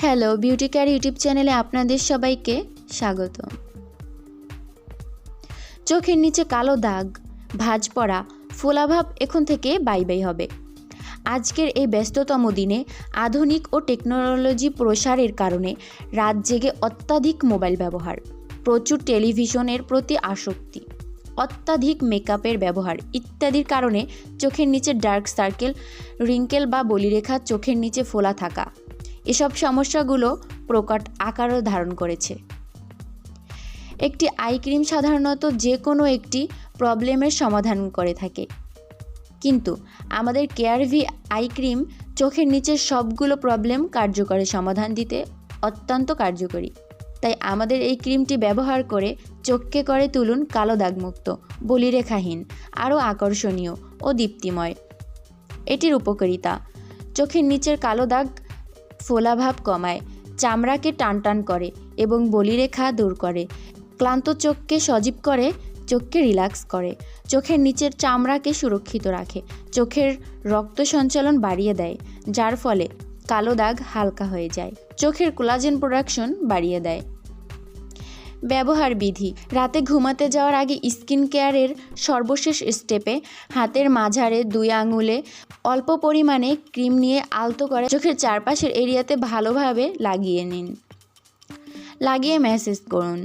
Hello beauty care YouTube চ্যানেলে আপনাদের সবাইকে স্বাগত। চোখের নিচে কালো দাগ, ভাঁজ পড়া, ফোলাভাব এখন থেকে বাই বাই হবে। আজকের এই ব্যস্ততম দিনে আধুনিক ও টেকনোলজি প্রসারের কারণে রাত জেগে অত্যাধিক মোবাইল ব্যবহার, প্রচুর টেলিভিশনের প্রতি আসক্তি, অত্যাধিক মেকআপের ব্যবহার ইত্যাদির কারণে চোখের নিচে ডার্ক সার্কেল, রিঙ্কেল বা বলিরেখা, চোখের নিচে ফোলা থাকা, এসব সমস্যাগুলো প্রকট আকারও ধারণ করেছে। একটি আই ক্রিম সাধারণত যে কোনো একটি প্রবলেমের সমাধান করে থাকে, কিন্তু আমাদের CeraVe আই ক্রিম চোখের নিচের সবগুলো প্রবলেম কার্যকরী সমাধান দিতে অত্যন্ত কার্যকরী। তাই আমাদের এই ক্রিমটি ব্যবহার করে চোখকে করে তুলুন কালো দাগমুক্ত, বলিরেখাহীন, আরও আকর্ষণীয় ও দীপ্তিময়। এটির উপকারিতা: চোখের নিচের কালো দাগ, ফোলাভাব কমায়, চামড়াকে টানটান করে এবং বলিরেখা দূর করে, ক্লান্ত চোখকে সজীব করে, চোখকে রিল্যাক্স করে, চোখের নিচের চামড়াকে সুরক্ষিত রাখে, চোখের রক্ত সঞ্চালন বাড়িয়ে দেয়, যার ফলে কালো দাগ হালকা হয়ে যায়, চোখের কোলাজেন প্রোডাকশন বাড়িয়ে দেয়। ব্যবহার বিধি: রাতে ঘুমাতে যাওয়ার আগে স্কিন কেয়ারের সর্বশেষ স্টেপে হাতের মাঝারে 2 আঙুলে অল্প পরিমাণে ক্রিম নিয়ে আলতো করে চোখের চারপাশের এরিয়াতে ভালোভাবে লাগিয়ে নিন, লাগিয়ে ম্যাসেজ করুন।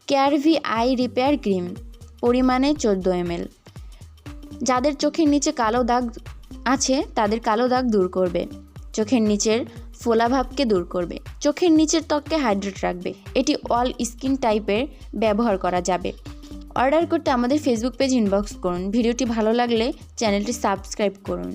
CeraVe আই রিপেয়ার ক্রিম পরিমাণে 14 ml, যাদের চোখের নিচে কালো দাগ আছে তাদের কালো দাগ দূর করবে, চোখের নিচের ফোলাভাবকে দূর করবে, চোখের নিচের ত্বককে হাইড্রেট রাখবে। এটি অল স্কিন টাইপের ব্যবহার করা যাবে। অর্ডার করতে আমাদের ফেসবুক পেজ ইনবক্স করুন। ভিডিওটি ভালো লাগলে চ্যানেলটি সাবস্ক্রাইব করুন।